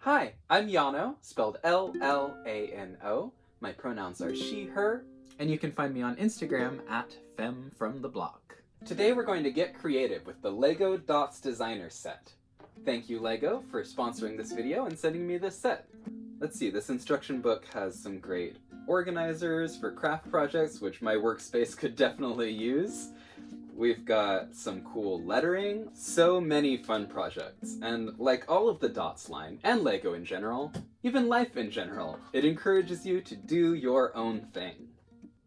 Hi, I'm Yano, spelled L-L-A-N-O. My pronouns are she, her, and you can find me on Instagram at FemFromTheBlock. Today we're going to get creative with the LEGO Dots Designer Set. Thank you, LEGO, for sponsoring this video and sending me this set. Let's see, this instruction book has some great organizers for craft projects, which my workspace could definitely use. We've got some cool lettering, so many fun projects, and like all of the Dots line, and LEGO in general, even life in general, it encourages you to do your own thing.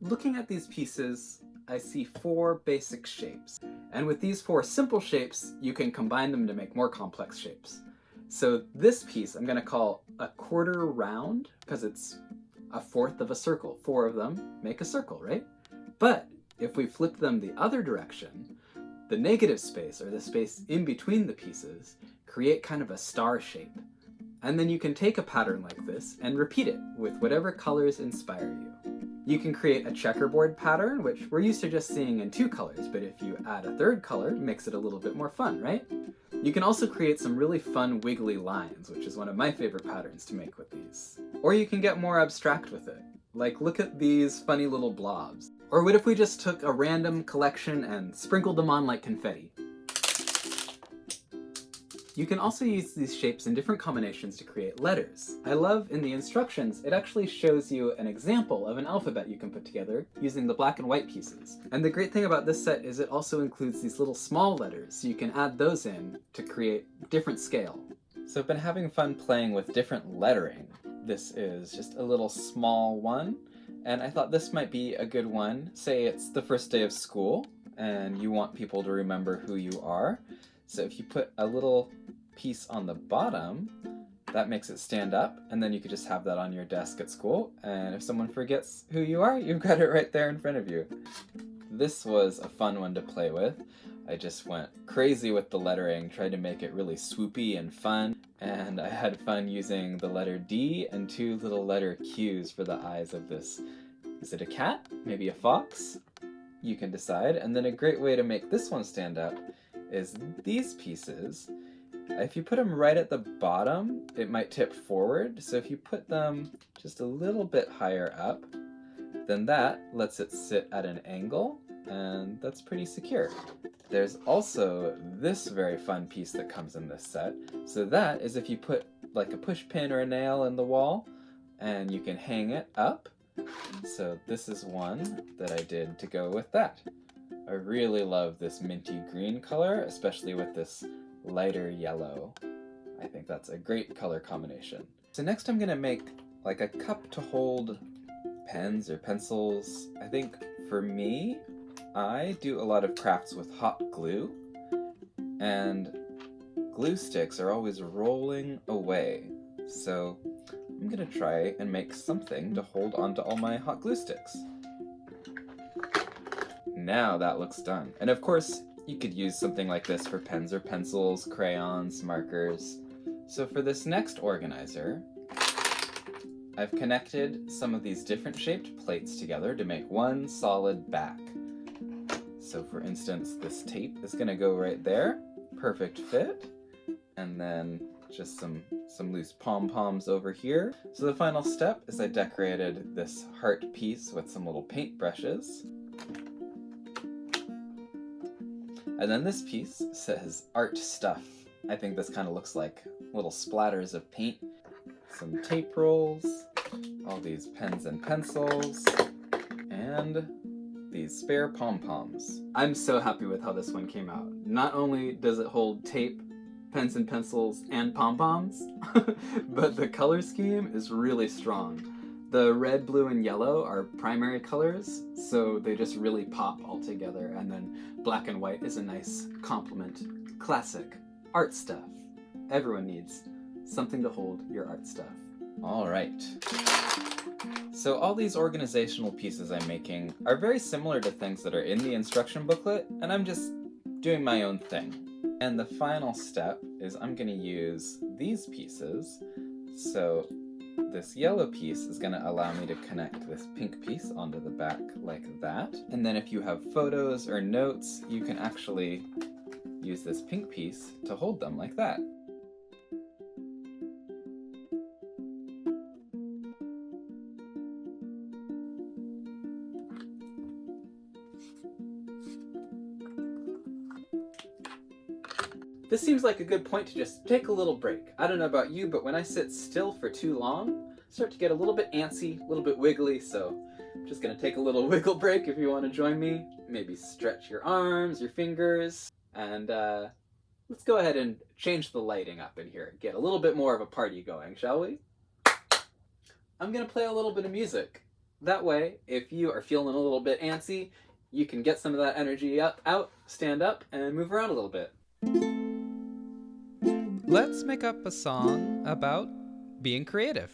Looking at these pieces, I see 4 basic shapes, and with these 4 simple shapes, you can combine them to make more complex shapes. So this piece I'm going to call a quarter round, because it's a fourth of a circle. 4 of them make a circle, right? But if we flip them the other direction, the negative space, or the space in between the pieces, create kind of a star shape. And then you can take a pattern like this and repeat it with whatever colors inspire you. You can create a checkerboard pattern, which we're used to just seeing in 2 colors, but if you add a 3rd color, it makes it a little bit more fun, right? You can also create some really fun wiggly lines, which is one of my favorite patterns to make with these. Or you can get more abstract with it. Like, look at these funny little blobs. Or what if we just took a random collection and sprinkled them on like confetti? You can also use these shapes in different combinations to create letters. I love in the instructions, it actually shows you an example of an alphabet you can put together using the black and white pieces. And the great thing about this set is it also includes these little small letters, so you can add those in to create different scale. So I've been having fun playing with different lettering. This is just a little small one, and I thought this might be a good one. Say it's the first day of school, and you want people to remember who you are. So if you put a little piece on the bottom, that makes it stand up, and then you could just have that on your desk at school, and if someone forgets who you are, you've got it right there in front of you. This was a fun one to play with. I just went crazy with the lettering, tried to make it really swoopy and fun, and I had fun using the letter D and 2 little letter Q's for the eyes of this. Is it a cat? Maybe a fox? You can decide. And then a great way to make this one stand up is these pieces. If you put them right at the bottom, it might tip forward. So if you put them just a little bit higher up, then that lets it sit at an angle, and that's pretty secure. There's also this very fun piece that comes in this set. So that is if you put like a push pin or a nail in the wall, and you can hang it up. So this is one that I did to go with that. I really love this minty green color, especially with this lighter yellow. I think that's a great color combination. So next I'm gonna make like a cup to hold pens or pencils. I think for me, I do a lot of crafts with hot glue, and glue sticks are always rolling away. So I'm gonna try and make something to hold onto all my hot glue sticks. Now that looks done. And of course, you could use something like this for pens or pencils, crayons, markers. So for this next organizer, I've connected some of these different shaped plates together to make one solid back. So for instance, this tape is gonna go right there, perfect fit, and then just some loose pom-poms over here. So the final step is I decorated this heart piece with some little paint brushes. And then this piece says art stuff. I think this kind of looks like little splatters of paint. Some tape rolls, all these pens and pencils, and these spare pom-poms. I'm so happy with how this one came out. Not only does it hold tape, pens and pencils, and pom-poms, but the color scheme is really strong. The red, blue, and yellow are primary colors, so they just really pop all together, and then black and white is a nice complement. Classic art stuff. Everyone needs something to hold your art stuff. All right. So all these organizational pieces I'm making are very similar to things that are in the instruction booklet, and I'm just doing my own thing. And the final step is I'm going to use these pieces. So this yellow piece is going to allow me to connect this pink piece onto the back like that. And then if you have photos or notes, you can actually use this pink piece to hold them like that. this seems like a good point to just take a little break. I don't know about you, but when I sit still for too long, I start to get a little bit antsy, a little bit wiggly, so I'm just gonna take a little wiggle break if you want to join me. Maybe stretch your arms, your fingers, and let's go ahead and change the lighting up in here. Get a little bit more of a party going, shall we? I'm gonna play a little bit of music. That way, if you are feeling a little bit antsy, you can get some of that energy out, stand up, and move around a little bit. Let's make up a song about being creative.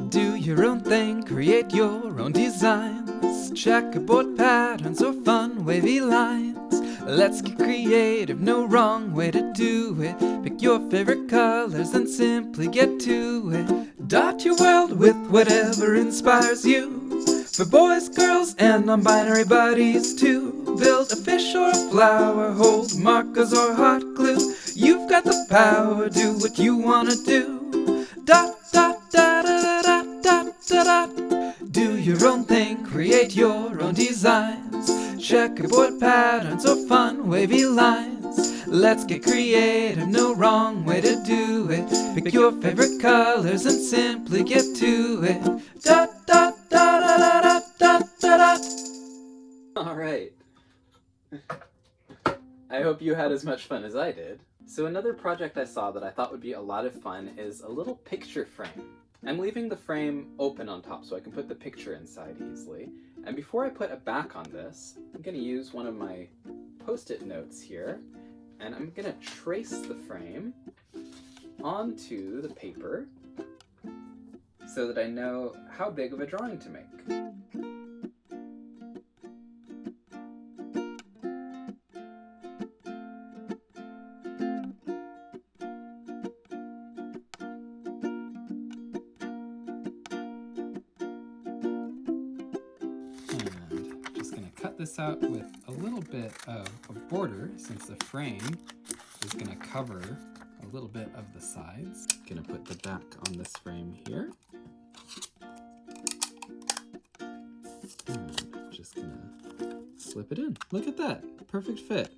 Do your own thing, create your own designs. Checkerboard patterns or fun wavy lines. Let's get creative, no wrong way to do it. Pick your favorite colors and simply get to it. Dot your world with whatever inspires you. For boys, girls, and non-binary buddies too. Build a fish or a flower, hold markers or hot glue. You've got the power, do what you wanna do. Dot, dot, dot, dot, dot, dot, dot, dot. Do your own thing, create your own designs. Checkerboard patterns or fun wavy lines. Let's get creative, no wrong way to do it. Pick your favorite colors and simply get to it. Dot, dot, dot, dot, dot, dot, dot, dot. Alright. I hope you had as much fun as I did. So another project I saw that I thought would be a lot of fun is a little picture frame. I'm leaving the frame open on top so I can put the picture inside easily. And before I put a back on this, I'm going to use one of my post-it notes here, and I'm going to trace the frame onto the paper so that I know how big of a drawing to make. Cut this out with a little bit of a border since the frame is going to cover a little bit of the sides. Gonna put the back on this frame here. And just gonna slip it in. Look at that, perfect fit.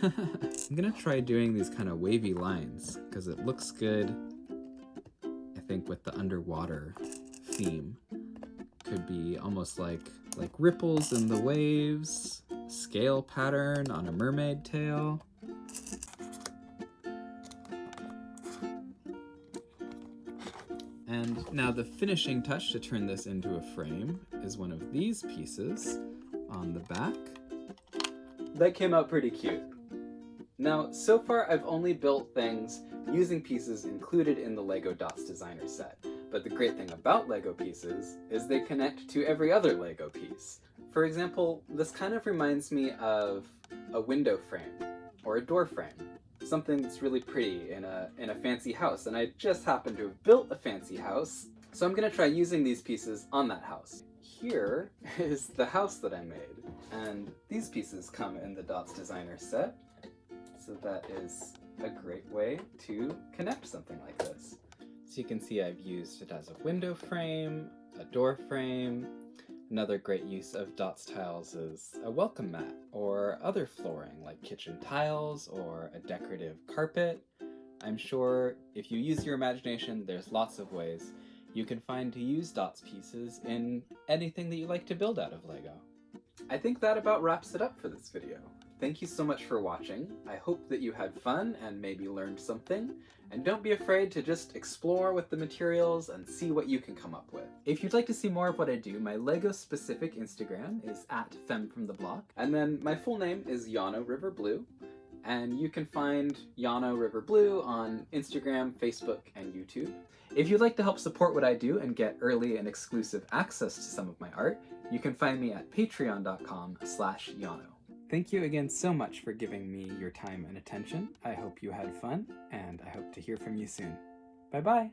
I'm gonna try doing these kind of wavy lines because it looks good, I think, with the underwater theme. Could be almost like ripples in the waves, scale pattern on a mermaid tail. And now the finishing touch to turn this into a frame is one of these pieces on the back. That came out pretty cute. Now, so far I've only built things using pieces included in the LEGO Dots Designer set. But the great thing about LEGO pieces is they connect to every other LEGO piece. For example, this kind of reminds me of a window frame or a door frame. Something that's really pretty in a fancy house, and I just happen to have built a fancy house, so I'm gonna try using these pieces on that house. Here is the house that I made, and these pieces come in the Dots Designer set, so that is a great way to connect something like this. So you can see I've used it as a window frame, a door frame. Another great use of Dots tiles is a welcome mat or other flooring like kitchen tiles or a decorative carpet. I'm sure if you use your imagination, there's lots of ways you can find to use Dots pieces in anything that you like to build out of LEGO. I think that about wraps it up for this video. Thank you so much for watching. I hope that you had fun and maybe learned something. And don't be afraid to just explore with the materials and see what you can come up with. If you'd like to see more of what I do, my LEGO-specific Instagram is @FemFromTheBlock. And then my full name is Yano River Blue. And you can find Yano River Blue on Instagram, Facebook, and YouTube. If you'd like to help support what I do and get early and exclusive access to some of my art, you can find me at patreon.com/Yano. Thank you again so much for giving me your time and attention. I hope you had fun, and I hope to hear from you soon. Bye-bye!